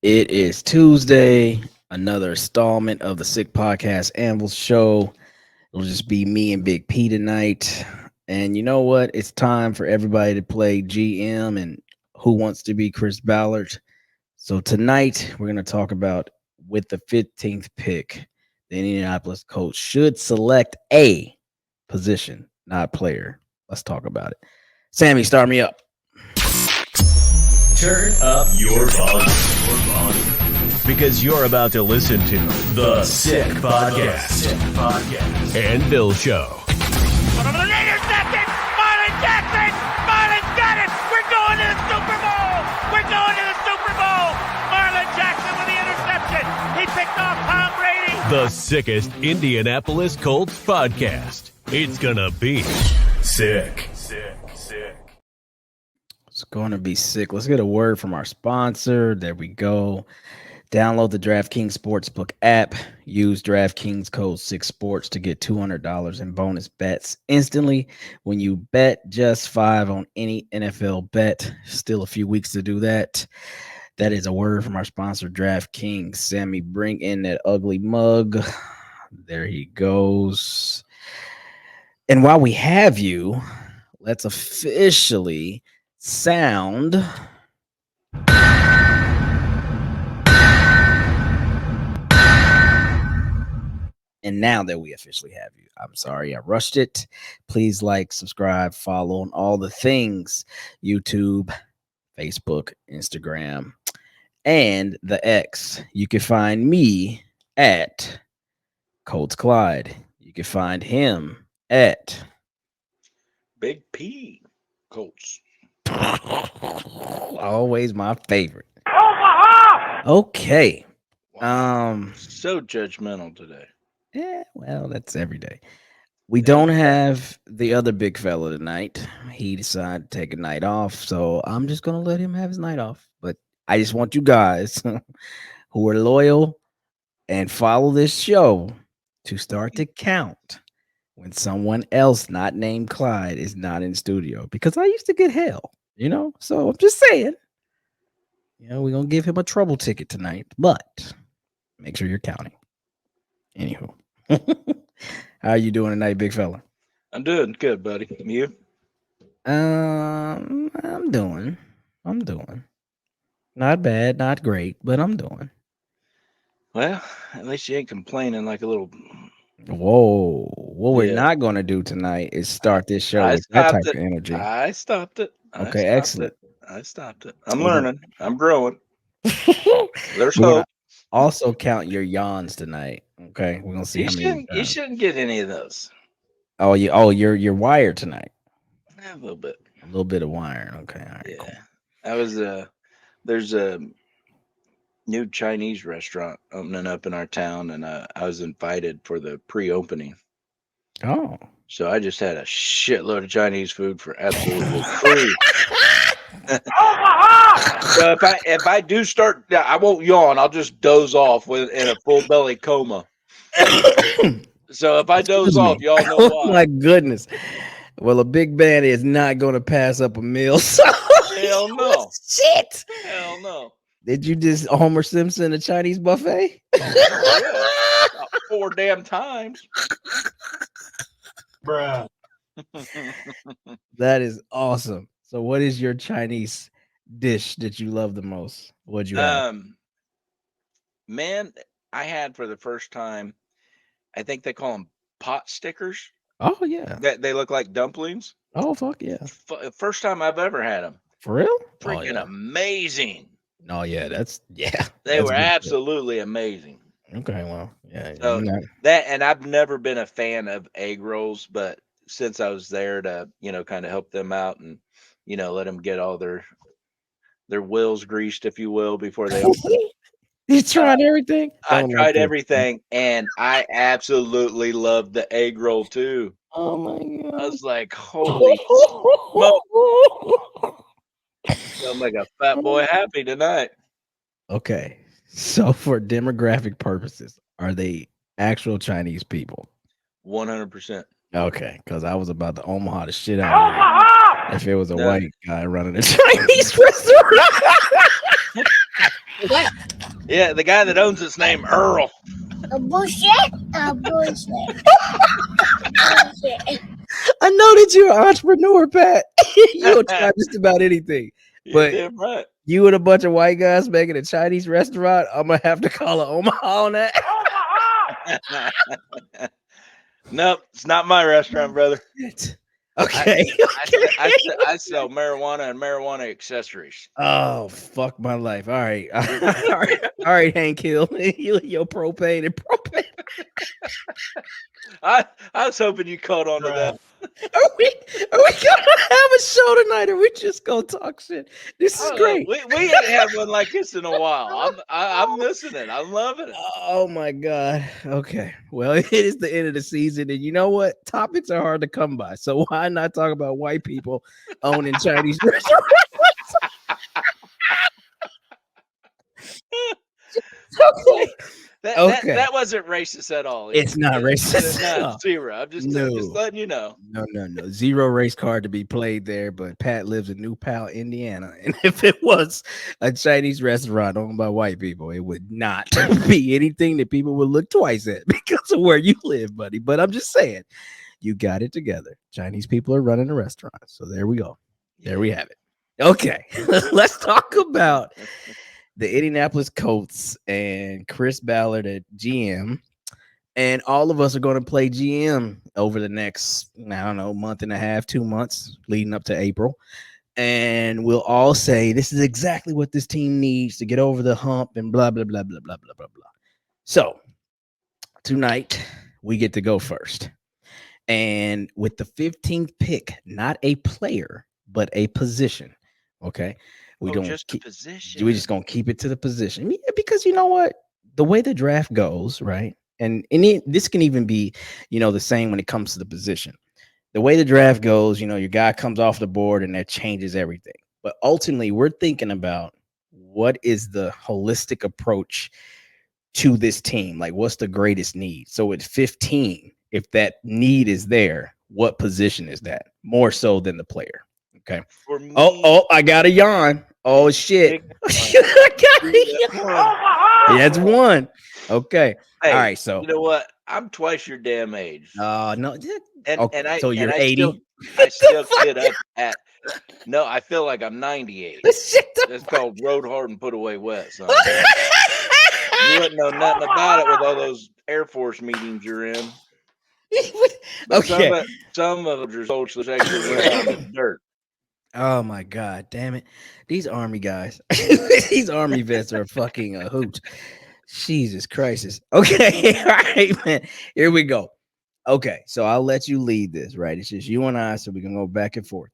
It is Tuesday, another installment of the Sick Podcast Anvil Show. It'll just be me and Big P tonight. And you know what? It's time for everybody to play GM and Who Wants to Be Chris Ballard. So tonight we're going to talk about with the 15th pick, the Indianapolis Colts should select a position, not player. Let's talk about it. Sammy, start me up. Turn up your volume. Because you're about to listen to the Sick Podcast. Anvil Show. Intercepted! Marlon Jackson! Marlon got it! We're going to the Super Bowl! We're going to the Super Bowl! Marlon Jackson with the interception! He picked off Tom Brady! The sickest Indianapolis Colts podcast. It's gonna be sick. It's going to be sick. Let's get a word from our sponsor. There we go. Download the DraftKings Sportsbook app. Use DraftKings code 6sports to get $200 in bonus bets instantly when you bet just $5 on any NFL bet. Still a few weeks to do that. That is a word from our sponsor, DraftKings. Sammy, bring in that ugly mug. There he goes. And while we have you, let's officially sound and now that we officially have you, I'm sorry I rushed it. Please like, subscribe, follow on all the things: YouTube, Facebook, Instagram, and the X. You can find me at Colts Clyde. You can find him at Big P Colts. always my favorite. Omaha! Okay. So judgmental today. Yeah, well, that's every day. We don't have the other big fella tonight. He decided to take a night off, so I'm just gonna let him have his night off. But I just want you guys who are loyal and follow this show to start to count when someone else not named Clyde is not in studio, because I used to get hell, so I'm just saying, we're gonna give him a trouble ticket tonight, but make sure you're counting. Anywho. How are you doing tonight, big fella? I'm doing good, buddy. You? I'm doing not bad, not great, but I'm doing. Well, at least you ain't complaining like a little. Whoa, what we're not going to do tonight is start this show with that type of energy. I stopped it. Okay, excellent. I stopped it. I'm learning. I'm growing. There's We're hope. Also count your yawns tonight. Okay, we're gonna see how many. You shouldn't get any of those. Oh, you're wired tonight. A little bit. A little bit of wire. Okay, all right. Yeah. Cool. I was there's a new Chinese restaurant opening up in our town, and I was invited for the pre-opening. Oh. So I just had a shitload of Chinese food for absolutely free. So if I do start, I won't yawn. I'll just doze off in a full belly coma. So if I doze off, y'all know why. Oh my goodness. Well, a big band is not going to pass up a meal. So hell no. Shit. Hell no. Did you just Homer Simpson a Chinese buffet? Yeah. 4 damn times. Bruh. That is awesome. So what is your Chinese dish that you love the most? What'd you have? Man, I had for the first time, I think they call them pot stickers. Oh, yeah. They look like dumplings. Oh, fuck yeah. First time I've ever had them. For real? Freaking amazing. Oh, yeah. They were absolutely amazing. Okay, well, yeah. So and I've never been a fan of egg rolls, but since I was there to, kind of help them out and, let them get all their wheels greased, if you will, before they open. You tried everything? I tried everything, and I absolutely loved the egg roll too. Oh my God. I was like, holy smoke. I'm like a fat boy happy tonight. Okay. So for demographic purposes, are they actual Chinese people? 100%. Okay, because I was about to Omaha the shit out of you if it was a white guy running a Chinese restaurant. Yeah, the guy that owns it's named Earl. Bullshit. Bullshit. Bullshit. I know that you're an entrepreneur, Pat. You'll try just about anything. You're But damn right. you and a bunch of white guys making a Chinese restaurant, I'm gonna have to call an Omaha on that. Nope, it's not my restaurant, brother. Okay. I sell marijuana and marijuana accessories. Oh, fuck my life. All right. All right. All right, Hank Hill. Your propane and propane. I was hoping you caught on to that. Are we gonna have a show tonight, or we just gonna talk shit? This is great. We ain't had one like this in a while. I'm missing it. I'm loving it. Oh my god. Okay. Well, it is the end of the season, and you know what? Topics are hard to come by. So why not talk about white people owning Chinese restaurants? Okay. That wasn't racist at all. It's not racist. No, zero. I'm just letting you know. No. Zero race card to be played there, but Pat lives in New Pal, Indiana. And if it was a Chinese restaurant owned by white people, it would not be anything that people would look twice at because of where you live, buddy. But I'm just saying, you got it together. Chinese people are running a restaurant. So there we go. There we have it. Okay. Let's talk about the Indianapolis Colts and Chris Ballard at GM. And all of us are going to play GM over the next, I don't know, month and a half, 2 months leading up to April. And we'll all say, this is exactly what this team needs to get over the hump and blah, blah, blah, blah, blah, blah, blah, blah. So tonight we get to go first. And with the 15th pick, not a player, but a position. Okay. We don't just keep, position. we're just gonna keep it to the position. Yeah, because you know what? The way the draft goes, right? This can even be, the same when it comes to the position. The way the draft goes, your guy comes off the board and that changes everything. But ultimately, we're thinking about what is the holistic approach to this team? Like, what's the greatest need? So at 15, if that need is there, what position is that? More so than the player. Okay. For me, I got a yawn. Oh shit. That's one. Okay. Hey, all right. So you know what? I'm twice your damn age. no. And so you're I 80. I still get up at. No, I feel like I'm 98. That's called rode hard and put away wet, son. You wouldn't know nothing about it with all those Air Force meetings you're in. But Okay. Some of the results actually went out in the dirt. Oh my god, damn it. These army guys, these army vets are fucking a hoot. Jesus Christ. Okay, all right, man. Here we go. Okay, so I'll let you lead this, right? It's just you and I, so we can go back and forth.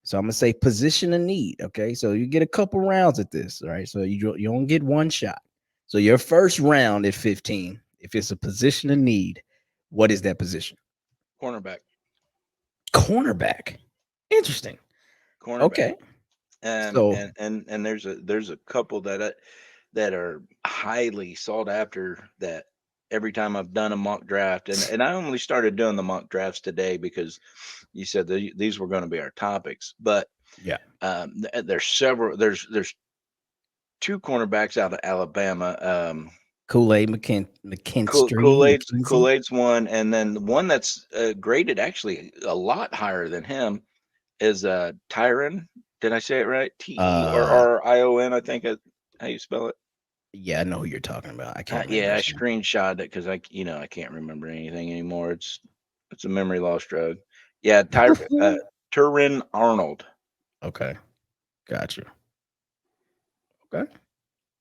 So I'm gonna say position of need. Okay, so you get a couple rounds at this, right? So you don't get one shot. So your first round at 15, if it's a position of need, what is that position? Cornerback. Interesting. Cornerback. Okay. And there's a couple that are highly sought after that every time I've done a mock draft, and I only started doing the mock drafts today because you said these were going to be our topics. But yeah, there's several. There's two cornerbacks out of Alabama. Kool-Aid McKinstry. Kool-Aid's one, and then the one that's graded actually a lot higher than him is Tyron. Did I say it right? T-E-R-R-I-O-N, I think how you spell it. Yeah, I know who you're talking about. I can't. I screenshot it because I can't remember anything anymore. It's a memory loss drug. Yeah, Tyron Arnold. Okay, gotcha. Okay.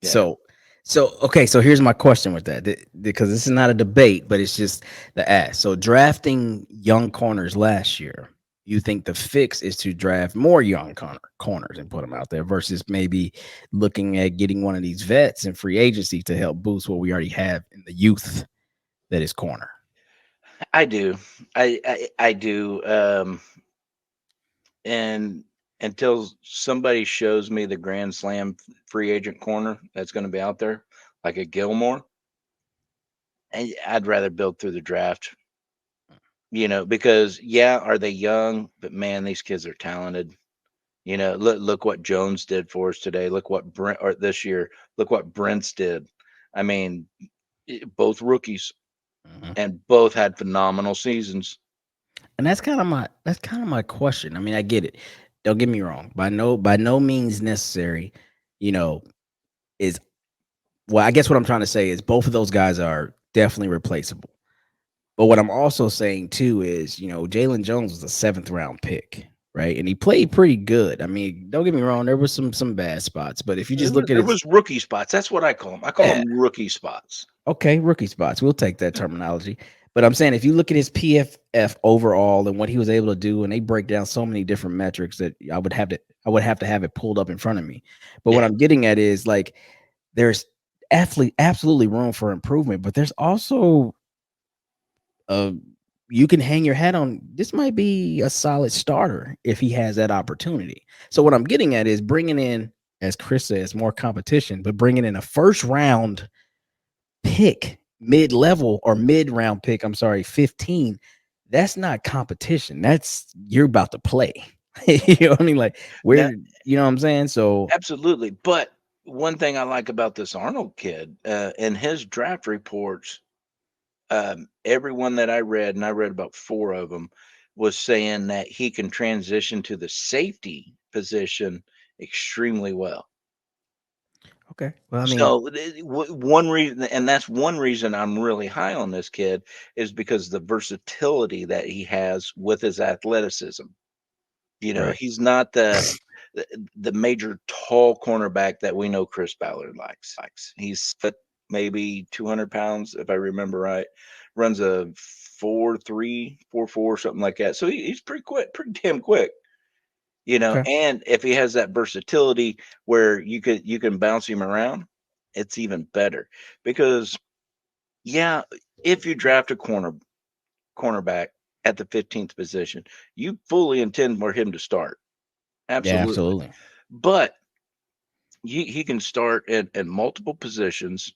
Yeah. So here's my question with that, because this is not a debate, but it's just the ask. So drafting young corners last year, you think the fix is to draft more young corners and put them out there versus maybe looking at getting one of these vets in free agency to help boost what we already have in the youth that is corner? I do. I do. And until somebody shows me the Grand Slam free agent corner that's going to be out there, like a Gilmore, and I'd rather build through the draft. Because are they young? But man, these kids are talented. Look what Jones did for us today. Look what this year. Look what Brent's did. I mean, both rookies Mhm. and both had phenomenal seasons. And that's kind of my question. I mean, I get it. Don't get me wrong. By no means necessary, you know, is well, I guess what I'm trying to say is both of those guys are definitely replaceable. But what I'm also saying too is, Jalen Jones was a seventh round pick, right? And he played pretty good. I mean, don't get me wrong, there was some bad spots, but if you just look at There his was rookie spots. That's what I call them. I call yeah, them rookie spots. okay, rookie spots. We'll take that terminology. But I'm saying if you look at his PFF overall and what he was able to do, and they break down so many different metrics that I would have to have it pulled up in front of me. But what Yeah. I'm getting at is like there's absolutely room for improvement, but there's also uh you can hang your hat on this might be a solid starter if he has that opportunity. So what I'm getting at is bringing in, as Chris says, more competition, but bringing in a first round pick, mid level or mid round pick, I'm sorry, 15. That's not competition. That's you're about to play. You know what I mean? Like Now, you know what I'm saying? So absolutely. But one thing I like about this Arnold kid, in his draft reports, everyone that I read, and I read about four of them, was saying that he can transition to the safety position extremely well. okay. Well, I mean, So one reason, and that's one reason I'm really high on this kid, is because the versatility that he has with his athleticism. right. He's not the the major tall cornerback that we know Chris Ballard likes. He's maybe 200 pounds, if I remember right. Runs a 4.3, 4.4, something like that. So he's pretty quick, pretty damn quick. Okay. And if he has that versatility where you can bounce him around, it's even better. Because yeah, if you draft a cornerback at the 15th position, you fully intend for him to start. Yeah, Absolutely. absolutely. But he can start at multiple positions,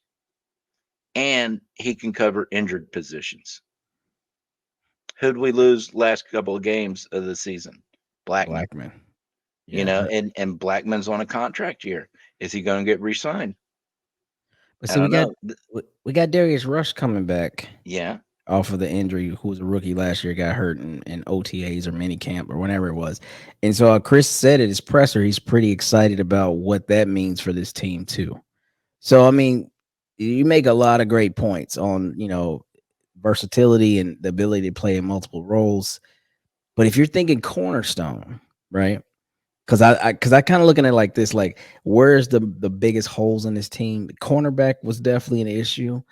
and he can cover injured positions. Who'd we lose last couple of games of the season? Blackman. Blackman. Yeah. And Blackman's on a contract year. Is he going to get re-signed? But I see, we don't got know. we got Darius Rush coming back Yeah. off of the injury, who was a rookie last year, got hurt in OTAs or mini camp or whenever it was. And so Chris said at his presser, he's pretty excited about what that means for this team too. So I mean, you make a lot of great points on, versatility and the ability to play in multiple roles. But if you're thinking cornerstone, right? Because I kind of looking at it like this, like where's the biggest holes in this team? Cornerback was definitely an issue.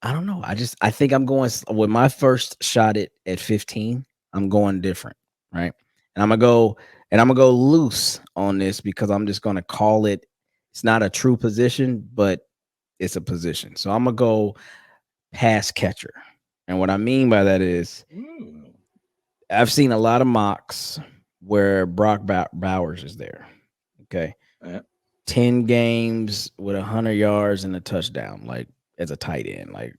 I don't know. I think I'm going with my first shot at 15. I'm going different, right? And I'm gonna go loose on this because I'm just gonna call it. It's not a true position, but it's a position. So I'm gonna go pass catcher. And what I mean by that is Mm. I've seen a lot of mocks where Brock Bowers is there. Okay, Yeah. 10 games with 100 yards and a touchdown, like as a tight end, like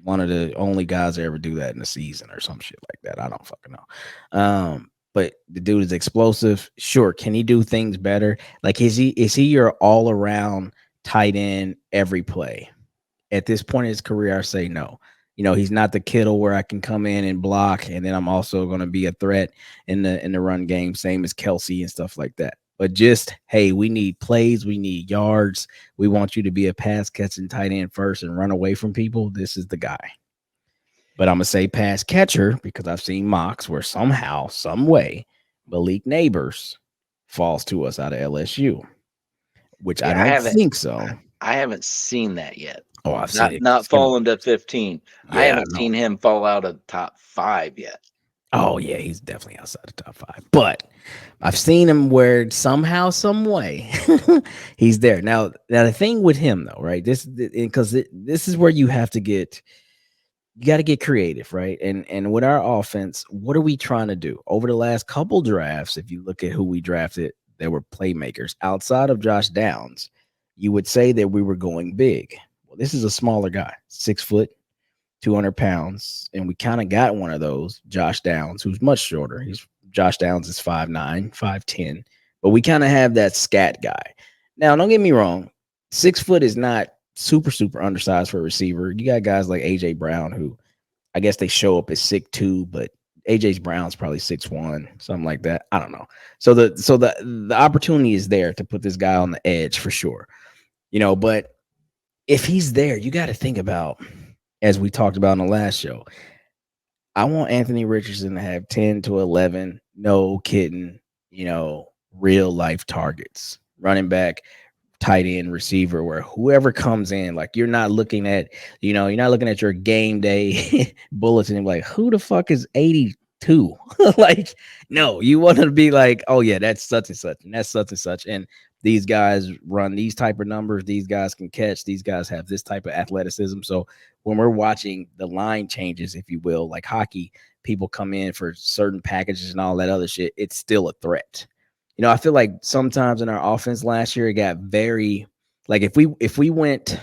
one of the only guys that ever do that in a season or some shit like that. I don't fucking know. But the dude is explosive. Sure, can he do things better? Like, is he your all around tight end every play? At this point in his career, I say no. He's not the Kittle where I can come in and block, and then I'm also going to be a threat in the run game, same as Kelsey and stuff like that. But just hey, we need plays, we need yards. We want you to be a pass catching tight end first and run away from people. This is the guy. But I'm gonna say pass catcher because I've seen mocks where somehow, some way, Malik Neighbors falls to us out of LSU, which I Yeah, I don't haven't think so. I haven't seen that yet. Oh, I've seen Not it not plenty of falling to times. 15. I Yeah, I haven't know. seen him fall out of top 5 yet. Oh yeah, he's definitely outside the top 5. But I've seen him where somehow, some way, he's there. Now the thing with him though, right? This because this is where you got to get creative, right? And with our offense, what are we trying to do? Over the last couple drafts, if you look at who we drafted, there were playmakers outside of Josh Downs. You would say that we were going big. Well, this is a smaller guy, 6 foot, 200 pounds, and we kind of got one of those, Josh Downs, who's much shorter. Josh Downs is 5'9", 5'10", but we kind of have that scat guy. Now, don't get me wrong, 6 foot is not super undersized for a receiver. You got guys like AJ Brown who I guess they show up as 6'2", but AJ Brown's probably 6'1", something like that. I don't know. So the opportunity is there to put this guy on the edge for sure. But if he's there, you got to think about, as we talked about in the last show, I want Anthony Richardson to have 10 to 11, no kidding, real life targets. Running back, tight end, receiver, where whoever comes in, like you're not looking at your game day bulletin and like, who the fuck is 82? Like, no, you want to be like, oh yeah, that's such and such, and that's such and such. And these guys run these type of numbers, these guys can catch, these guys have this type of athleticism. So when we're watching the line changes, if you will, like hockey, people come in for certain packages and all that other shit, it's still a threat. I feel like sometimes in our offense last year, it got very like if we went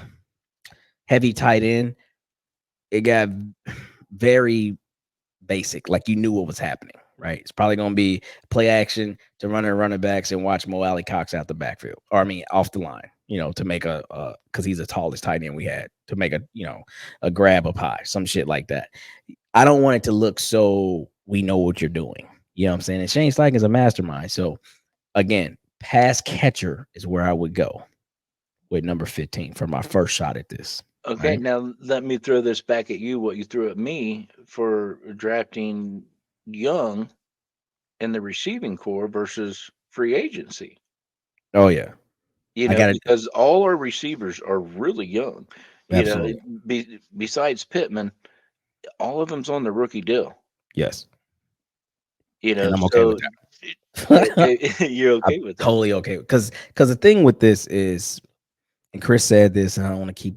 heavy tight end, it got very basic. Like you knew what was happening, right? It's probably going to be play action to running backs and watch Mo Alley Cox out the backfield, or I mean off the line, to make because he's the tallest tight end we had, to make a grab up high, some shit like that. I don't want it to look so we know what you're doing. You know what I'm saying? And Shane Steichen is a mastermind, so. Again, pass catcher is where I would go with number 15 for my first shot at this. Okay, Right? now let me throw this back at you. What you threw at me for drafting young in the receiving core versus free agency. Oh yeah, I got it. Because all our receivers are really young. You know, Absolutely. besides Pittman, all of them's on the rookie deal. Yes, and I'm okay with So that. okay, you're I'm okay with that. totally okay because the thing with this is, and Chris said this, and I don't want to keep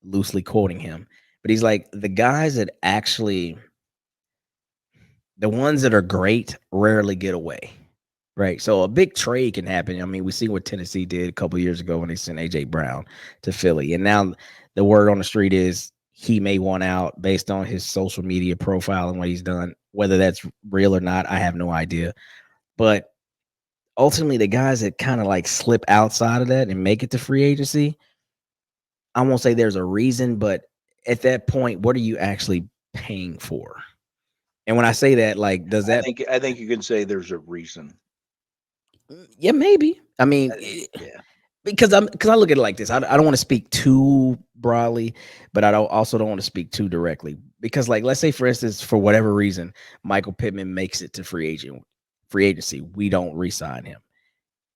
loosely quoting him, but he's like the guys that actually, the ones that are great, rarely get away. Right. So a big trade can happen. I mean, we see what Tennessee did a couple of years ago when they sent AJ Brown to Philly. And now the word on the street is he may want out based on his social media profile and what he's done. Whether that's real or not, I have no idea. But ultimately, the guys that kind of like slip outside of that and make it to free agency, I won't say there's a reason, but at that point, what are you actually paying for? And when I say that, like, does that, I think you can say there's a reason. yeah, maybe. I mean, Yeah. because I look at it like this. I don't want to speak too broadly, but I also don't want to speak too directly. Because, like, let's say for instance, for whatever reason, Michael Pittman makes it to free agency. We don't re-sign him.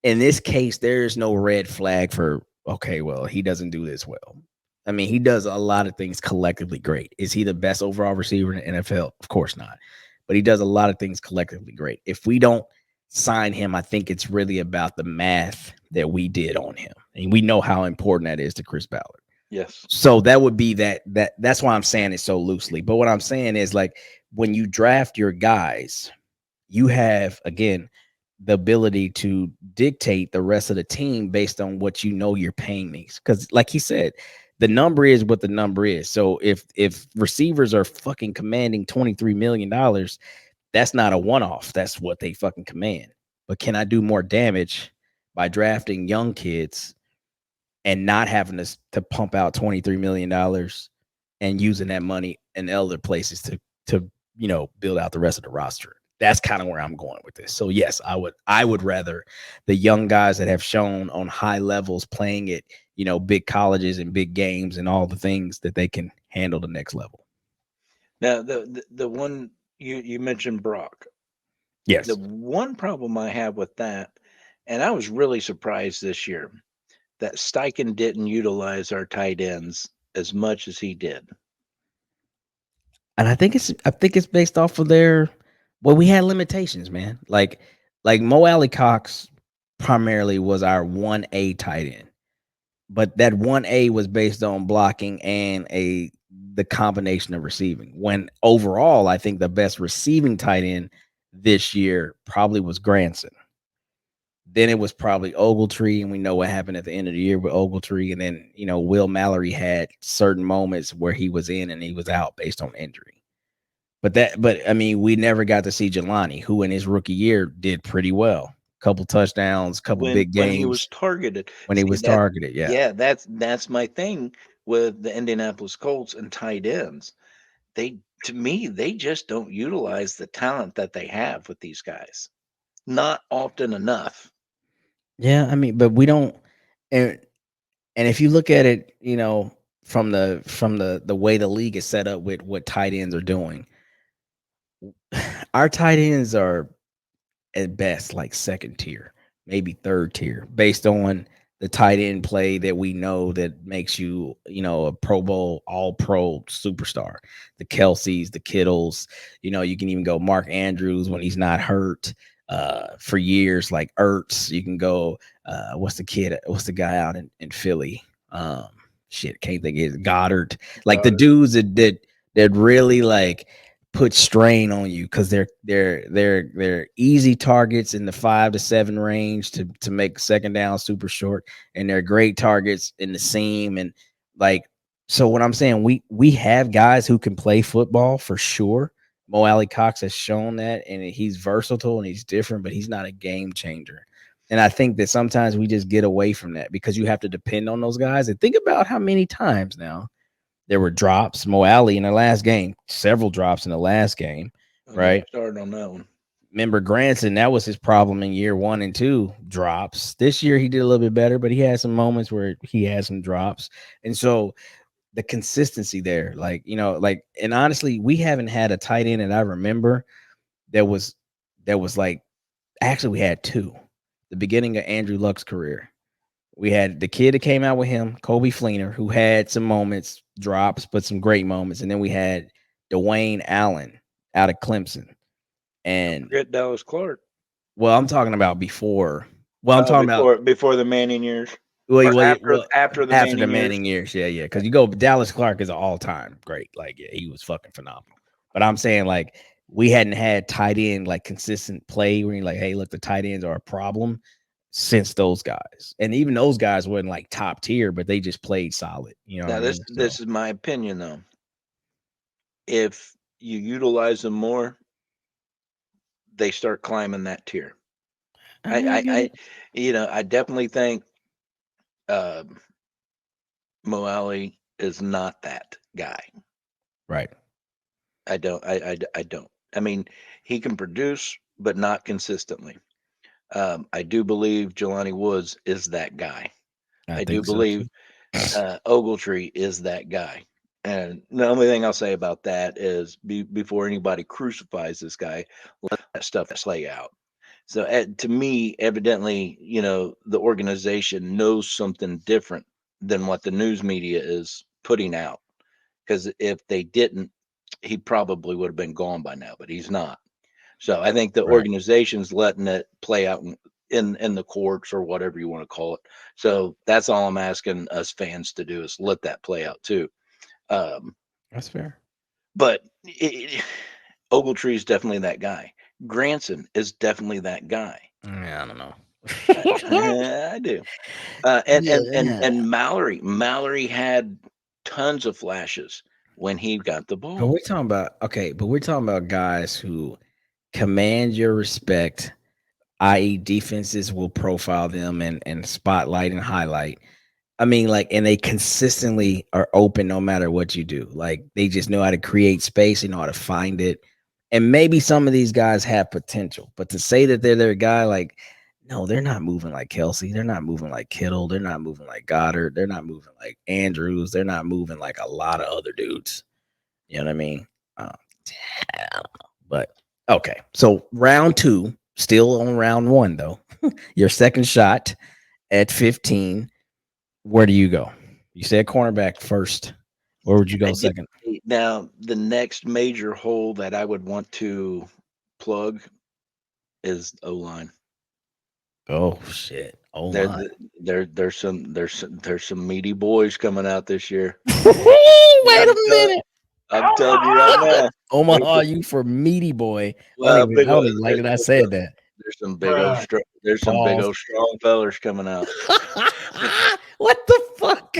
In this case, there's no red flag for, okay, well, he doesn't do this well. I mean, he does a lot of things collectively great. Is he the best overall receiver in the NFL? Of course not. But he does a lot of things collectively great. If we don't sign him, I think it's really about the math that we did on him. And we know how important that is to Chris Ballard. Yes. So that would be that's why I'm saying it so loosely. But what I'm saying is, like, when you draft your guys, you have, again, the ability to dictate the rest of the team based on what you're paying these. Because like he said, the number is what the number is. So if receivers are fucking commanding $23 million, that's not a one-off. That's what they fucking command. But can I do more damage by drafting young kids and not having to pump out $23 million and using that money in other places to build out the rest of the roster? That's kind of where I'm going with this. So yes, I would rather the young guys that have shown on high levels playing at big colleges and big games and all the things that they can handle the next level. Now the one you mentioned Brock. Yes. The one problem I have with that, and I was really surprised this year that Steichen didn't utilize our tight ends as much as he did. And I think it's based off of we had limitations, man. Like Mo Alley Cox primarily was our 1A tight end. But that 1A was based on blocking and the combination of receiving. When overall, I think the best receiving tight end this year probably was Granson. Then it was probably Ogletree, and we know what happened at the end of the year with Ogletree. And then, Will Mallory had certain moments where he was in and he was out based on injury. But I mean, we never got to see Jelani, who in his rookie year did pretty well. couple touchdowns, couple big when he was games targeted. when he See was that? targeted. Yeah. Yeah, that's my thing with the Indianapolis Colts and tight ends. They to me they just don't utilize the talent that they have with these guys. Not often enough. Yeah, I mean, but we don't and and if you look at it, from the way the league is set up with what tight ends are doing, our tight ends are at best like second tier, maybe third tier, based on the tight end play that we know that makes you, a Pro Bowl, all pro superstar. The Kelseys, the Kittles, you can even go Mark Andrews when he's not hurt for years, like Ertz. You can go, what's the guy out in Philly? Um, Shit, can't think of it. Goddard. Like the Goddard. dudes that really like put strain on you because they're easy targets in the 5 to 7 range to make second down super short, and they're great targets in the seam. And like, so what I'm saying, we have guys who can play football for sure. Mo Alley Cox has shown that, and he's versatile and he's different, but he's not a game changer. And I think that sometimes we just get away from that because you have to depend on those guys. And think about how many times now there were drops. Mo Alley in the last game, several drops in the last game, I'll get you right? started on that one. Remember Granson, that was his problem in year 1 and 2, drops. This year he did a little bit better, but he had some moments where he had some drops. And so the consistency there, like, and honestly, we haven't had a tight end that I remember that was like, actually we had two. The beginning of Andrew Luck's career. We had the kid that came out with him, Kobe Fleener, who had some moments, drops, but some great moments. And then we had Dwayne Allen out of Clemson. And Forget Dallas Clark. well, I'm talking about before. Well, I'm talking about Before the Manning years. well, Or well, after the after the Manning years. Manning years. Yeah, yeah. Because you go, Dallas Clark is an all time great. Like, yeah, he was fucking phenomenal. But I'm saying, like, we hadn't had tight end like consistent play where you're like, hey, look, the tight ends are a problem since those guys. And even those guys weren't like top tier, but they just played solid. You know what Now I this mean? this is my opinion though. If you utilize them more, they start climbing that tier. I get I it. I definitely think um Mo Alley is not that guy. Right. I don't. I mean, he can produce, but not consistently. I do believe Jelani Woods is that guy. I I do think so too. believe Ogletree is that guy. And the only thing I'll say about that is before anybody crucifies this guy, let that stuff play out. So to me, evidently, the organization knows something different than what the news media is putting out. Because if they didn't, he probably would have been gone by now, but he's not. So I think the Right. organization's letting it play out in the courts or whatever you want to call it. So that's all I'm asking us fans to do is let that play out too. Um, That's fair. but Ogletree is definitely that guy. Granson is definitely that guy. Yeah, I don't know. I do. Yeah. And Mallory had tons of flashes when he got the But ball. we're talking about but we're talking about guys who command your respect, i.e., defenses will profile them and spotlight and highlight. I mean, like, and they consistently are open no matter what you do. Like, they just know how to create space, they know how to find it. And maybe some of these guys have potential, but to say that they're their guy, like, no, they're not moving like Kelsey. They're not moving like Kittle. They're not moving like Goddard. They're not moving like Andrews. They're not moving like a lot of other dudes. You know what I mean? Um, I don't know. But okay. So round two, still on round one, though. Your second shot at 15. Where do you go? You said cornerback first. Where would you go I did. second? Now, the next major hole that I would want to plug is O line. Oh shit. O There, line. there's some meaty boys coming out this year. Wait I'm a telling, minute. I'm telling you right now. There's Omaha, some, you for meaty boy. I big. don't even like that I said that. There's some big old there's some big Pause. old strong fellers coming out. What the fuck?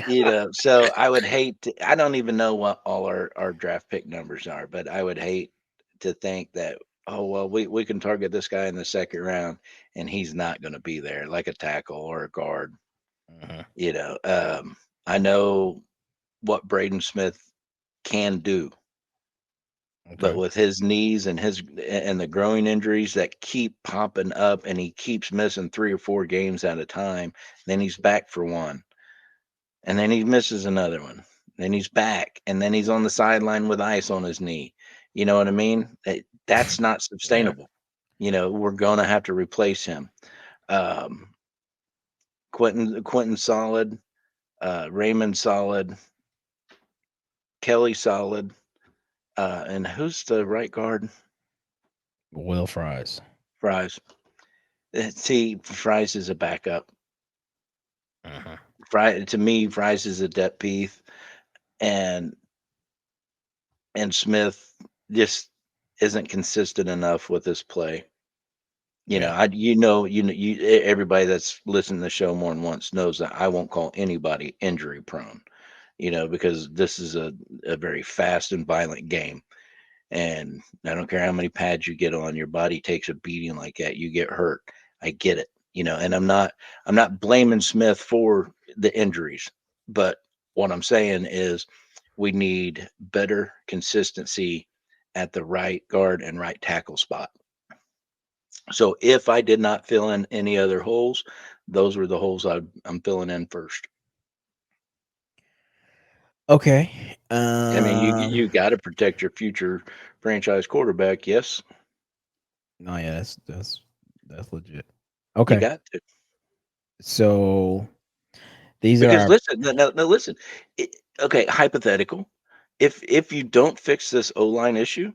So I would hate to, I don't even know what all our draft pick numbers are, but I would hate to think that oh well, we can target this guy in the second round, and he's not going to be there, like a tackle or a guard. Mhm. You know, I know what Braden Smith can do, but Okay. with his knees and his and the growing injuries that keep popping up, and he keeps missing 3 or 4 games at a time, then he's back for one, and then he misses another one, then he's back, and then he's on the sideline with ice on his knee. You know what I mean? That's not Yeah. sustainable. We're going to have to replace him. Um, Quentin solid, Raymond solid, Kelly solid, and who's the right guard? Will Fries. Fries. See, Fries is a backup. Mhm. Fry to me, Fries is a depth piece, and Smith just isn't consistent enough with his play. Yeah. Everybody that's listened to the show more than once knows that I won't call anybody injury prone. Because this is a very fast and violent game. And I don't care how many pads you get on, your body takes a beating like that. You get hurt. I get it. And I'm not blaming Smith for the injuries, but what I'm saying is we need better consistency at the right guard and right tackle spot. So if I did not fill in any other holes, those were the holes I'm filling in first. Okay. I mean, you got to protect your future franchise quarterback. Yes, No, yeah, that's legit. you Okay. got to. So these are Because our listen, no, listen. Okay, hypothetical. If you don't fix this O line issue,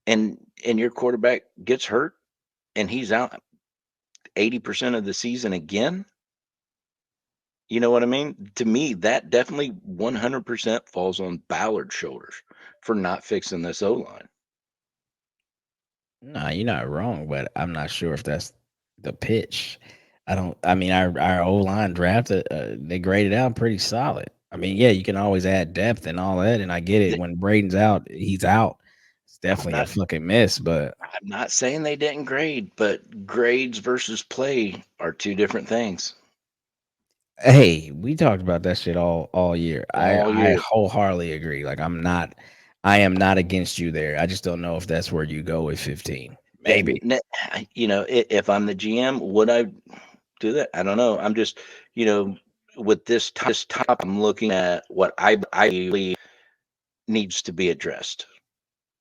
and your quarterback gets hurt and he's out 80% of the season again, you know what I mean? To me, that definitely 100% falls on Ballard's shoulders for not fixing this O line. nah, you're not wrong, but I'm not sure if that's the pitch. I don't. I mean, our O line drafted. They graded out pretty solid. I mean, yeah, you can always add depth and all that, and I get it. When Braden's out, he's out. It's I'm definitely a not fucking miss. But I'm not saying they didn't grade, but grades versus play are two different things hey, we talked about that shit all year. I all I year. wholeheartedly agree. Like I am not against you there. I just don't know if that's where you go with 15. Maybe. If I'm the GM, would I do that? I don't know. I'm just, you know, with this top, I'm looking at what I believe needs to be addressed.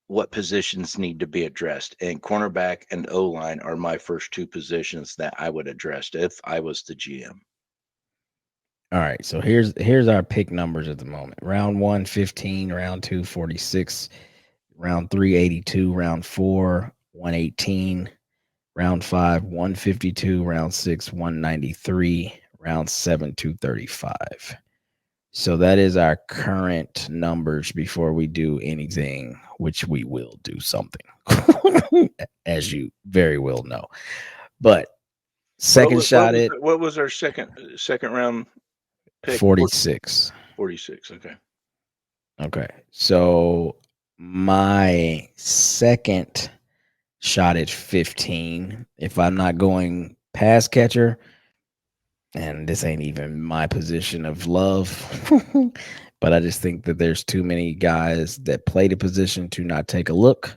What positions need to be addressed, and cornerback and O line are my first two positions that I would address if I was the GM. All right, so here's our pick numbers at the moment. Round 1, 15. Round 2, 46. Round 3, 82. Round 4, 118. Round 5, 152. Round 6, 193. Round 7, 235. So that is our current numbers before we do anything, which we will do something, as you very well know. But second shot at What was our second round pick? 46. 46. Okay. Okay. So my second shot at 15, if I'm not going pass catcher, and this ain't even my position of love, but I just think that there's too many guys that play the position to not take a look.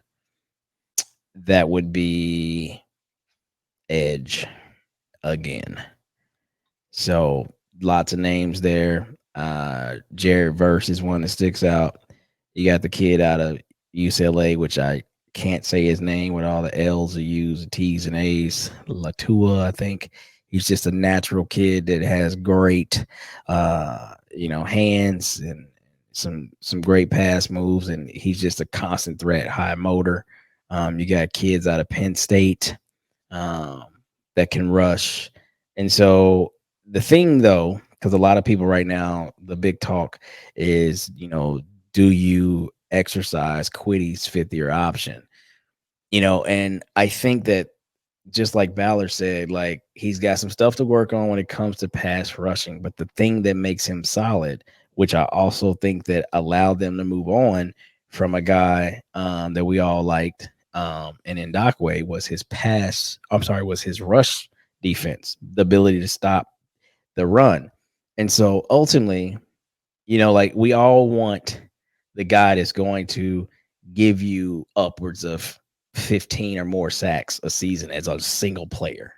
That would be edge again. So lots of names there. Jared Verse is one that sticks out. You got the kid out of UCLA, which I can't say his name with all the L's, the U's, the T's, and A's. Latua, I think. He's just a natural kid that has great, hands and some great pass moves, and he's just a constant threat, high motor. You got kids out of Penn State um, that can rush, and so the thing though, because a lot of people right now, the big talk is, do you exercise Quiddy's fifth year option? And I think that just like Ballard said, like he's got some stuff to work on when it comes to pass rushing. But the thing that makes him solid, which I also think that allowed them to move on from a guy that we all liked And Ndakwe was his pass. I'm sorry, was his rush defense, the ability to stop the run. And so ultimately, like we all want the guy that's going to give you upwards of 15 or more sacks a season as a single player.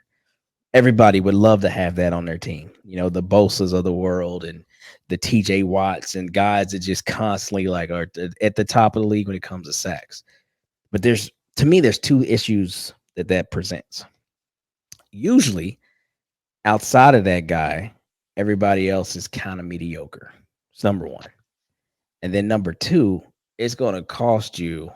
Everybody would love to have that on their team. The Bosas of the world and the TJ Watts and guys that just constantly like are at the top of the league when it comes to sacks. But to me, there's two issues that presents. Usually, outside of that guy, everybody else is kind of mediocre. It's number one. And then number two, it's going to cost you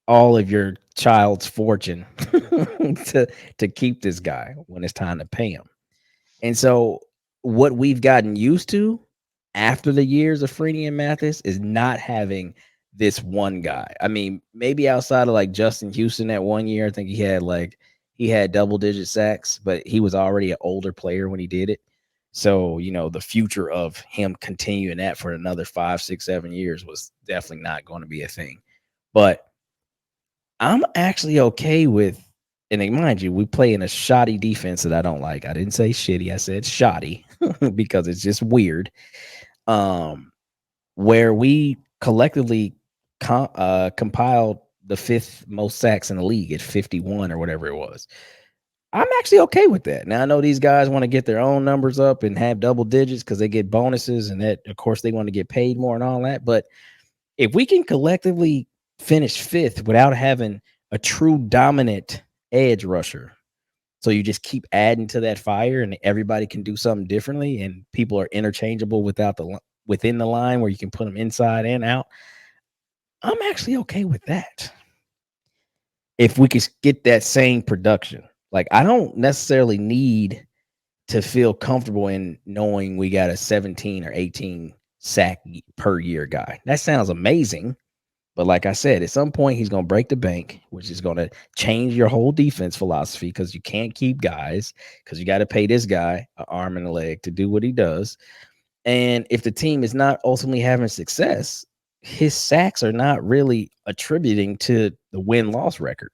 all of your child's fortune to keep this guy when it's time to pay him. And so what we've gotten used to after the years of Freeney and Mathis is not having this one guy. I mean, maybe outside of like Justin Houston that one year, I think he had double digit sacks, but he was already an older player when he did it. So, the future of him continuing that for another 5, 6, 7 years was definitely not going to be a thing. But I'm actually okay with, and mind you, we play in a shoddy defense that I don't like. I didn't say shitty, I said shoddy because it's just weird. Where we collectively compiled the fifth most sacks in the league at 51 or whatever it was. I'm actually okay with that. Now I know these guys want to get their own numbers up and have double digits because they get bonuses and that, of course, they want to get paid more and all that. But if we can collectively finish fifth without having a true dominant edge rusher, so you just keep adding to that fire and everybody can do something differently and people are interchangeable within the line where you can put them inside and out, I'm actually okay with that. If we could get that same production. Like, I don't necessarily need to feel comfortable in knowing we got a 17 or 18 sack per year guy. That sounds amazing. But like I said, at some point he's going to break the bank, which is going to change your whole defense philosophy because you can't keep guys because you got to pay this guy an arm and a leg to do what he does. And if the team is not ultimately having success, his sacks are not really attributing to the win-loss record.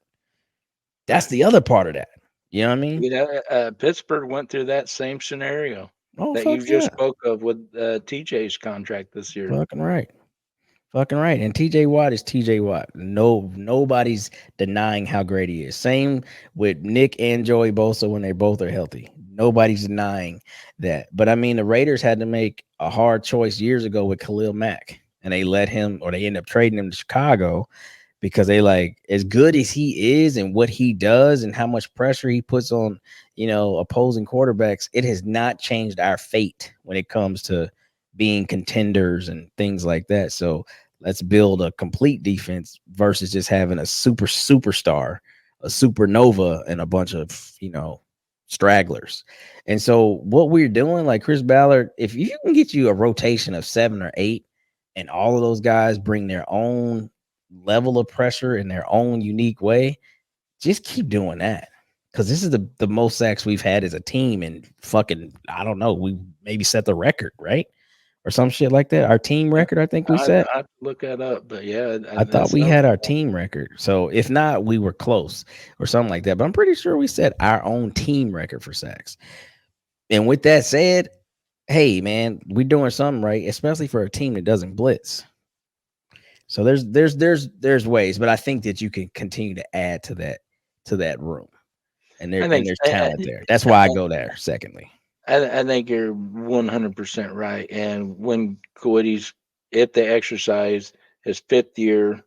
That's the other part of that. You know what I mean? Pittsburgh went through that same scenario Oh, that you fuck just yeah. spoke of with TJ's contract this year. Fucking right. Fucking right. And TJ Watt is TJ Watt. Nobody's denying how great he is. Same with Nick and Joey Bosa when they both are healthy. Nobody's denying that. But I mean, the Raiders had to make a hard choice years ago with Khalil Mack, and they let him, or they end up trading him to Chicago because they like, as good as he is and what he does and how much pressure he puts on, opposing quarterbacks, it has not changed our fate when it comes to being contenders and things like that. So let's build a complete defense versus just having a superstar, a supernova, and a bunch of, stragglers. And so what we're doing, like Chris Ballard, if you can get you a rotation of 7 or 8 and all of those guys bring their own level of pressure in their own unique way, just keep doing that. Because this is the most sacks we've had as a team, and fucking, I don't know, we maybe set the record, right? Or some shit like that. Our team record, I think we set. I have to look that up, but yeah, I that thought we sounds had our team record. So if not, we were close or something like that. But I'm pretty sure we set our own team record for sacks. And with that said, hey man, we're doing something right, especially for a team that doesn't blitz. So there's ways, but I think that you can continue to add to that room. And I think there's talent there. That's why I go there secondly. I think you're 100% right. And when Cody's, if they exercise his fifth year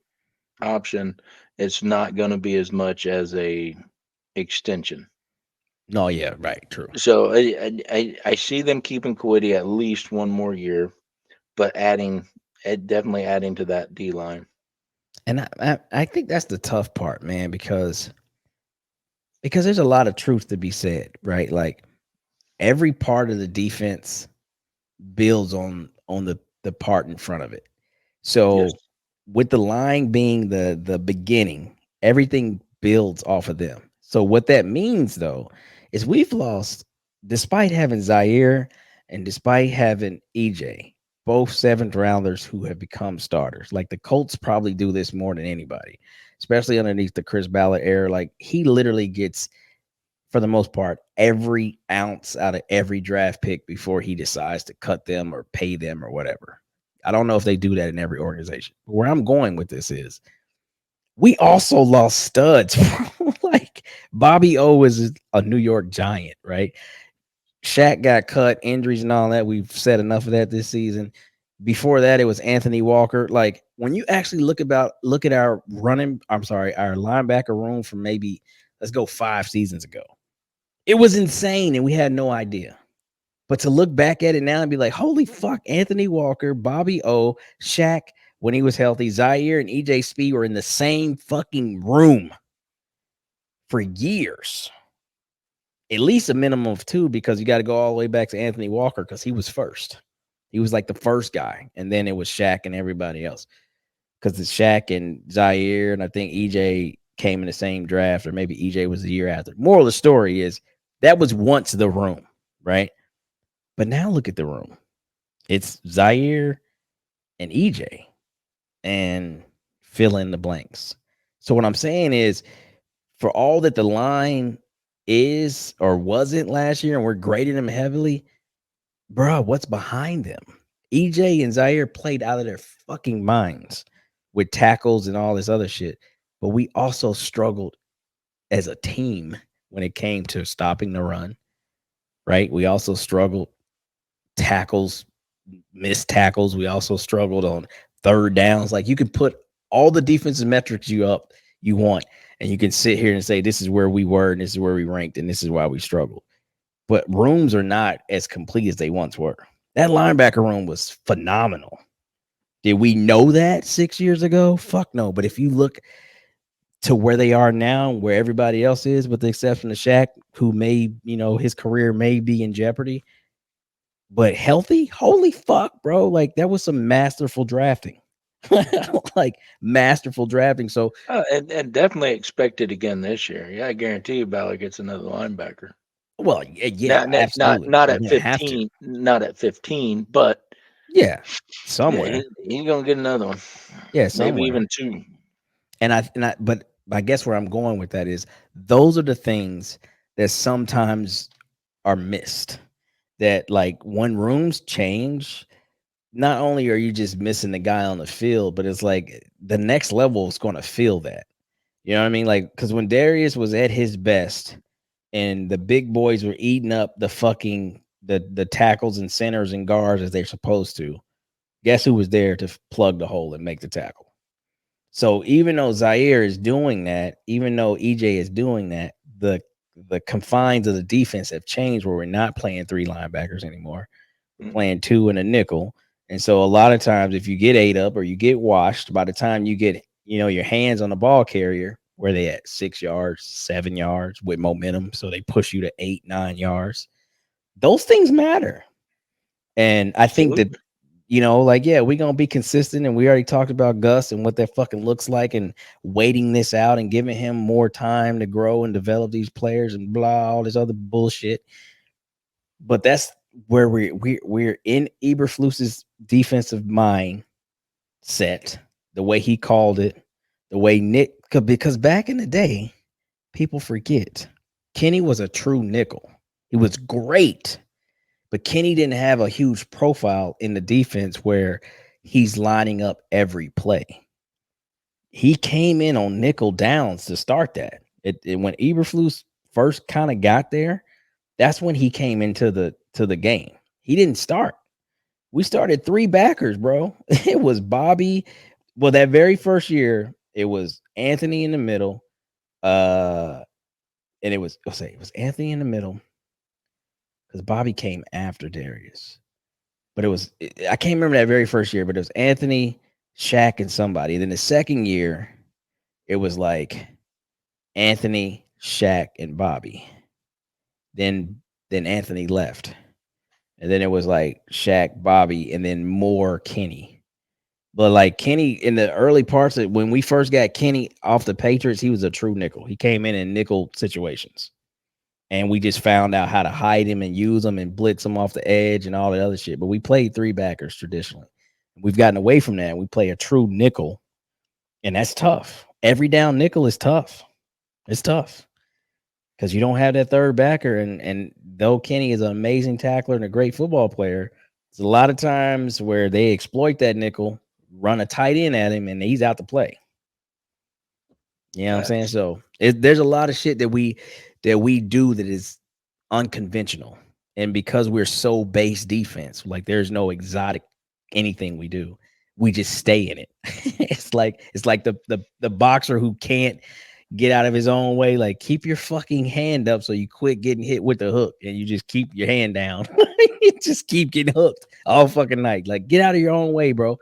option, it's not going to be as much as a extension. No, yeah, right, true. So I see them keeping Cody at least one more year, but definitely adding to that D line. And I think that's the tough part, man, because there's a lot of truth to be said, right? Like every part of the defense builds on the part in front of it. Yes, So with the line being the beginning, everything builds off of them. So what that means though is we've lost, despite having Zaire and despite having EJ, both seventh rounders who have become starters. Like the Colts probably do this more than anybody. especially underneath the Chris Ballard era. Like he literally gets, for the most part, every ounce out of every draft pick before he decides to cut them or pay them or whatever. I don't know if they do that in every organization. But where I'm going with this is we also lost studs. Like Bobby O is a New York Giant, right? Shaq got cut, injuries and all that. We've said enough of that this season. Before that, it was Anthony Walker. Like when you actually look at our our linebacker room from maybe let's go 5 seasons ago. It was insane, and we had no idea. But to look back at it now and be like, holy fuck, Anthony Walker, Bobby O, Shaq when he was healthy, Zaire and EJ Speed were in the same fucking room for years. At least a minimum of 2, because you got to go all the way back to Anthony Walker because he was first. He was like the first guy, and then it was Shaq and everybody else. Because it's Shaq and Zaire, and I think EJ came in the same draft, or maybe EJ was the year after. Moral of the story is that was once the room, right? But now look at the room. It's Zaire and EJ, and fill in the blanks. So what I'm saying is, for all that the line is or wasn't last year, and we're grading them heavily, bro, what's behind them? EJ and Zaire played out of their fucking minds with tackles and all this other shit. But we also struggled as a team when it came to stopping the run, right? We also struggled tackles, missed tackles. We also struggled on third downs. Like you could put all the defensive metrics you want, and you can sit here and say this is where we were, and this is where we ranked, and this is why we struggled. But rooms are not as complete as they once were. That linebacker room was phenomenal. Did we know that 6 years ago? Fuck no. But if you look to where they are now, where everybody else is, with the exception of Shaq, who may, his career may be in jeopardy, but healthy, holy fuck, bro. Like that was some masterful drafting. Like masterful drafting. So And definitely expected again this year. Yeah, I guarantee you Ballard gets another linebacker. well, yeah, Not absolutely. not We're at gonna have to. 15, not at 15, but Yeah, yeah, somewhere. he's gonna get another one. Yeah, Maybe somewhere. even 2. But I guess where I'm going with that is those are the things that sometimes are missed. That like when rooms change, not only are you just missing the guy on the field, but it's like the next level is going to feel that. You know what I mean? Like, because when Darius was at his best and the big boys were eating up the tackles and centers and guards as they're supposed to, guess who was there to plug the hole and make the tackle? So even though Zaire is doing that, even though EJ is doing that, the confines of the defense have changed where we're not playing 3 linebackers anymore. We're playing 2 and a nickel. And so a lot of times if you get ate up or you get washed, by the time you get, your hands on the ball carrier, where they at 6 yards, 7 yards with momentum, so they push you to 8, 9 yards. Those things matter. And I think that, Absolutely. like, yeah, we're gonna be consistent, and we already talked about Gus and what that fucking looks like, and waiting this out and giving him more time to grow and develop these players and blah, all this other bullshit. But that's where we're in Eberflus's defensive mind set, the way he called it, the way Nick, because back in the day, people forget Kenny was a true nickel. He was great. But Kenny didn't have a huge profile in the defense where he's lining up every play. He came in on nickel downs to start that. When Eberflus first kind of got there, that's when he came into the game. He didn't start. We started 3 backers, bro. It was Bobby. Well, that very first year, it was Anthony in the middle. And it was Anthony in the middle, because Bobby came after Darius. But I can't remember that very first year, but it was Anthony, Shaq, and somebody. And then the second year, it was like Anthony, Shaq, and Bobby. Then Anthony left. And then it was like Shaq, Bobby, and then more Kenny. But like Kenny, in the early parts of when we first got Kenny off the Patriots, he was a true nickel. He came in nickel situations. And we just found out how to hide him and use him and blitz him off the edge and all that other shit. But we played 3 backers traditionally. We've gotten away from that. We play a true nickel, and that's tough. every down nickel is tough. It's tough because you don't have that third backer, and though Kenny is an amazing tackler and a great football player, there's a lot of times where they exploit that nickel, run a tight end at him, and he's out to play. You know what I'm saying? Facts. So there's a lot of shit that we do that is unconventional, and because we're so base defense, like there's no exotic anything we do. We just stay in it. It's like the boxer who can't get out of his own way. Like, keep your fucking hand up so you quit getting hit with the hook, and you just keep your hand down. You just keep getting hooked all fucking night. Like, get out of your own way, bro.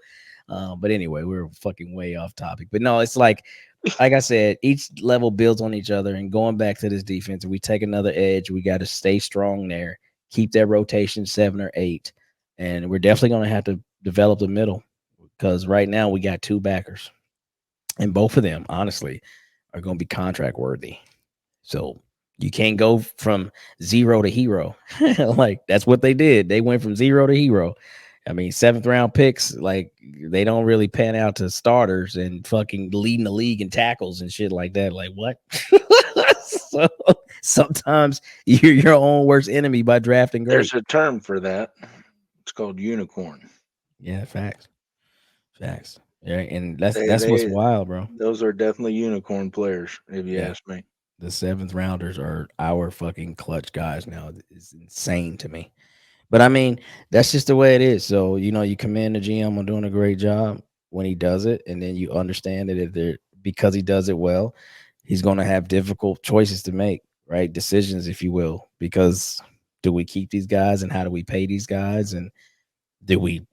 But anyway, we're fucking way off topic. But no, it's like I said, each level builds on each other. And going back to this defense, if we take another edge, we got to stay strong there, keep that rotation 7 or 8. And we're definitely going to have to develop the middle because right now we got 2 backers. And both of them, honestly, are going to be contract worthy. So you can't go from zero to hero. Like, that's what they did. They went from zero to hero. I mean, 7th round picks, like, they don't really pan out to starters and fucking leading the league in tackles and shit like that. Like, what? So sometimes you're your own worst enemy by drafting great. There's a term for that. It's called unicorn. Yeah, facts. Facts. Yeah, and that's They that's what's they wild, bro. those are definitely unicorn players, if you Yeah. ask me. The 7th rounders are our fucking clutch guys now. It's insane to me. But I mean, that's just the way it is. So, you commend the GM on doing a great job when he does it, and then you understand that because he does it well, he's going to have difficult choices to make, right? Decisions, if you will, because do we keep these guys and how do we pay these guys, and do we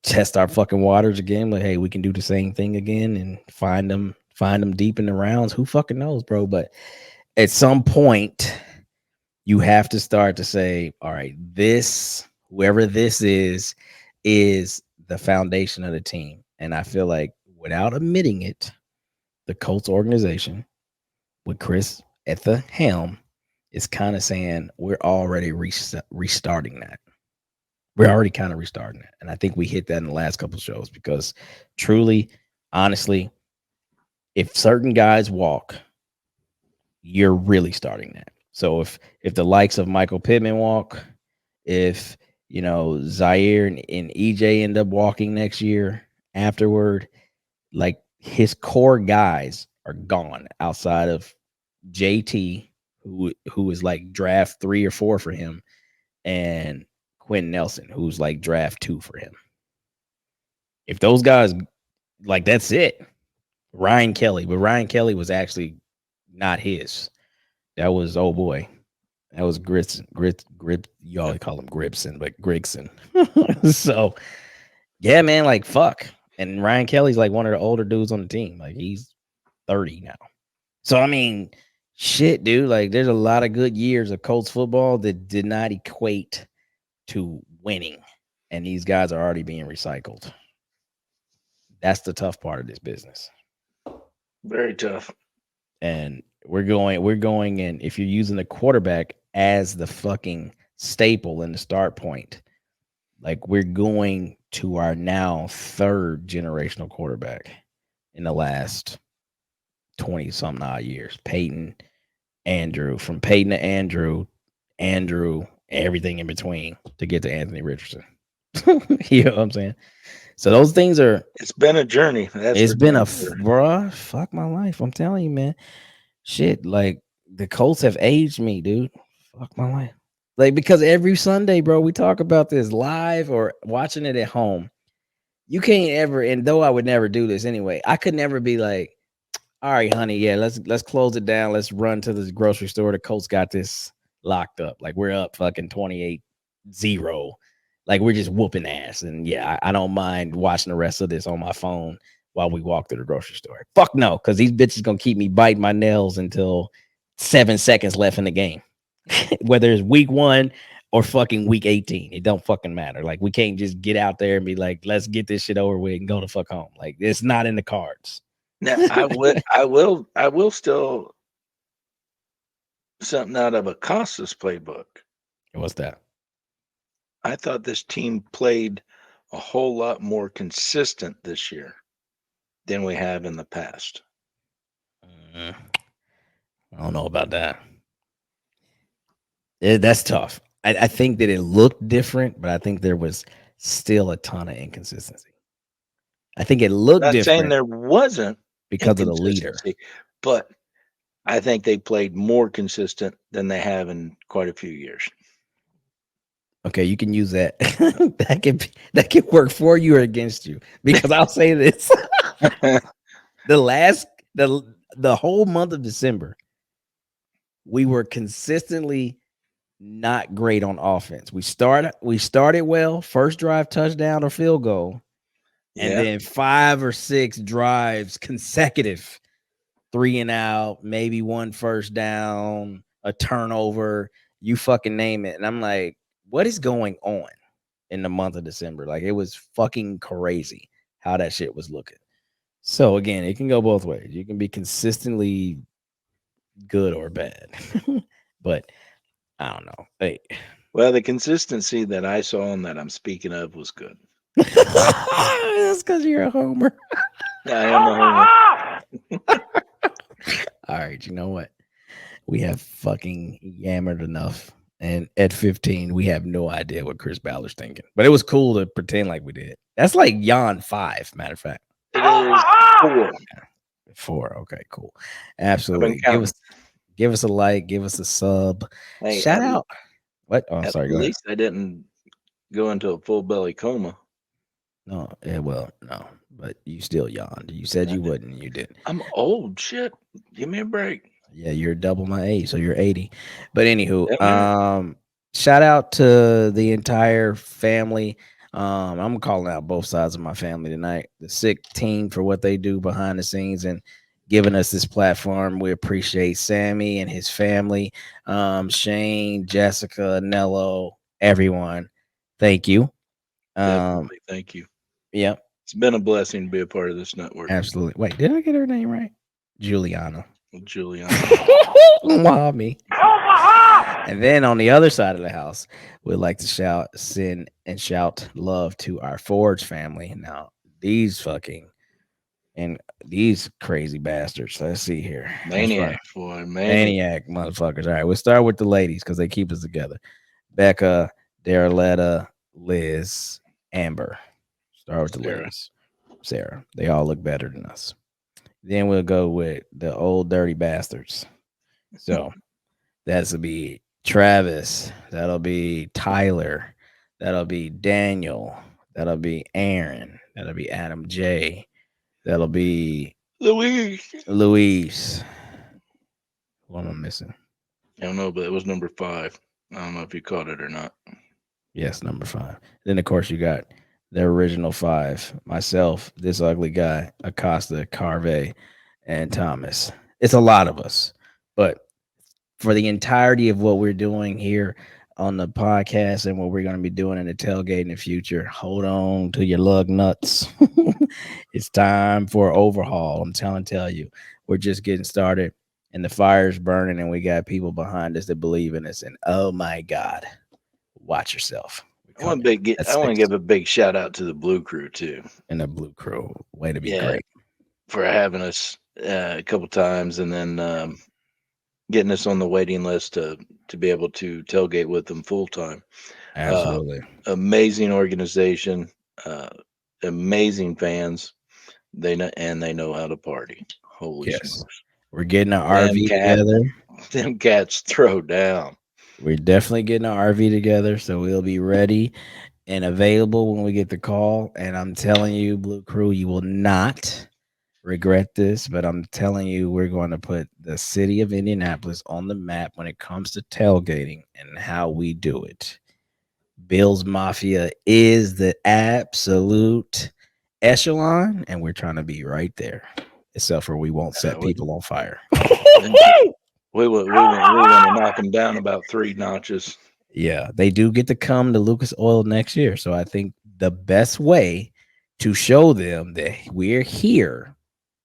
test our fucking waters again? Like, hey, we can do the same thing again and find them deep in the rounds. Who fucking knows, bro? But at some point, you have to start to say, all right, whoever this is the foundation of the team. And I feel like, without admitting it, the Colts organization with Chris at the helm is kind of saying we're already restarting that. We're already kind of restarting it. And I think we hit that in the last couple of shows because truly, honestly, if certain guys walk, you're really starting that. So if the likes of Michael Pittman walk, if Zaire and EJ end up walking next year afterward, like, his core guys are gone outside of JT, who is like draft 3 or 4 for him, and Quentin Nelson, who's like draft 2 for him. If those guys, like, that's it. Ryan Kelly, but Ryan Kelly was actually not his. That was, oh boy. That was Grip. You always call him Gripson, but Grigson. So, yeah, man, like, fuck. And Ryan Kelly's like one of the older dudes on the team. Like, he's 30 now. So, I mean, shit, dude. Like, there's a lot of good years of Colts football that did not equate to winning. And these guys are already being recycled. That's the tough part of this business. Very tough. And we're going and if you're using the quarterback as the fucking staple and the start point, like, we're going to our now 3rd generational quarterback in the last 20 something odd years. Peyton, Andrew, from Peyton to Andrew, everything in between to get to Anthony Richardson. You know what I'm saying? So those things are, It's been a journey. That's it's for been damn a sure. bruh, fuck my life. I'm telling you, man. Shit, like, the Colts have aged me, dude. Fuck my life. Like, because every Sunday, bro, we talk about this live or watching it at home. You can't ever, and though I would never do this anyway, I could never be like, all right, honey, yeah, let's close it down. Let's run to the grocery store. The Colts got this locked up. Like, we're up fucking 28-0. Like, we're just whooping ass. And yeah, I don't mind watching the rest of this on my phone while we walk through the grocery store. Fuck no, because these bitches gonna keep me biting my nails until 7 seconds left in the game. Whether it's week 1 or fucking week 18, it don't fucking matter. Like, we can't just get out there and be like, let's get this shit over with and go the fuck home. Like, it's not in the cards. Now I will still something out of Acosta's playbook. What's that? I thought this team played a whole lot more consistent this year than we have in the past. Mm, I don't know about that. That's tough. I think that it looked different, but I think there was still a ton of inconsistency. I think it looked Not saying different there wasn't because of the leader. inconsistency, but I think they played more consistent than they have in quite a few years. Okay, you can use that. That can work for you or against you. Because I'll say this: the last the whole month of December, we were consistently not great on offense. We started well, first drive touchdown or field goal, and Yeah. then 5 or 6 drives consecutive, 3 and out, maybe one first down, a turnover, you fucking name it. And I'm like, what is going on in the month of December? Like, it was fucking crazy how that shit was looking. So again, it can go both ways. You can be consistently good or bad. But I don't know. Hey. Well, the consistency that I saw and that I'm speaking of was good. That's because you're a homer. I am a homer. All right, you know what? We have fucking yammered enough. And at 15, we have no idea what Chris Ballard's thinking. But it was cool to pretend like we did. That's like Yon 5, matter of fact. It is 4. 4. Okay, cool. I've been Absolutely. counting. Give us a like, give us a sub. Hey, Shout out. What? Oh, I'm at sorry. Go ahead. least I didn't go into a full belly coma. No, well, no, but you still yawned. You said you wouldn't, and you didn't. I'm old. Shit. Give me a break. Yeah, you're double my age, so you're 80. But anywho, Damn right. shout out to the entire family. I'm calling out both sides of my family tonight. The sick team for what they do behind the scenes and giving us this platform. We appreciate Sammy and his family. Shane, Jessica, Nello, everyone. Thank you. Definitely. Thank you. Yep, It's been a blessing to be a part of this network. absolutely. Wait, did I get her name right? Juliana. Juliana. Mommy. And then on the other side of the house, we'd like to send and shout love to our Forge family. Now, these crazy bastards. Let's see here. Maniac, boy. Maniac motherfuckers. All right, we'll start with the ladies because they keep us together. Becca, Darletta, Liz, Amber. Start with the Sarah. ladies. Sarah. They all look better than us. Then we'll go with the old dirty bastards. So that'll be Travis. That'll be Tyler. That'll be Daniel. That'll be Aaron. That'll be Adam J. That'll be Luis. What am I missing? I don't know, but it was number 5. I don't know if you caught it or not. Yes, number 5. Then of course you got the original 5. Myself, this ugly guy, Acosta, Carve, and Thomas. It's a lot of us, but for the entirety of what we're doing here on the podcast and what we're going to be doing in the tailgate in the future, hold on to your lug nuts. It's time for overhaul. I'm tell you, we're just getting started and the fire's burning and we got people behind us that believe in us. And oh my God, watch yourself. I want to give a big shout out to the Blue Crew too. And the Blue Crew, way to be great for having us a couple times and then getting us on the waiting list to be able to tailgate with them full time. Absolutely. Amazing organization, amazing fans. They know how to party. Holy smokes. We're getting an RV together. Them cats throw down. We're definitely getting an RV together, so we'll be ready and available when we get the call. And I'm telling you, Blue Crew, you will not regret this, but I'm telling you, we're going to put the city of Indianapolis on the map when it comes to tailgating and how we do it. Bills Mafia is the absolute echelon, and we're trying to be right there, except for we won't set people on fire. We want to knock them down about 3 notches. Yeah, they do get to come to Lucas Oil next year, so I think the best way to show them that we're here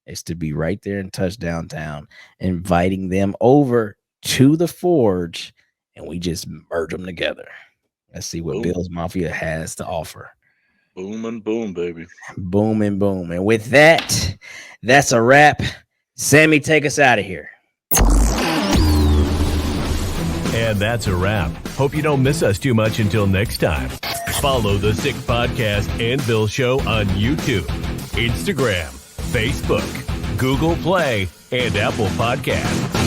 is to be right there in touchdown town, inviting them over to the Forge, and we just merge them together. Let's see what Bills Mafia has to offer. Boom and boom, baby. Boom and boom. And with that, that's a wrap. Sammy, take us out of here. And that's a wrap. Hope you don't miss us too much until next time. Follow the Sick Podcast and Bill Show on YouTube, Instagram, Facebook, Google Play, and Apple Podcasts.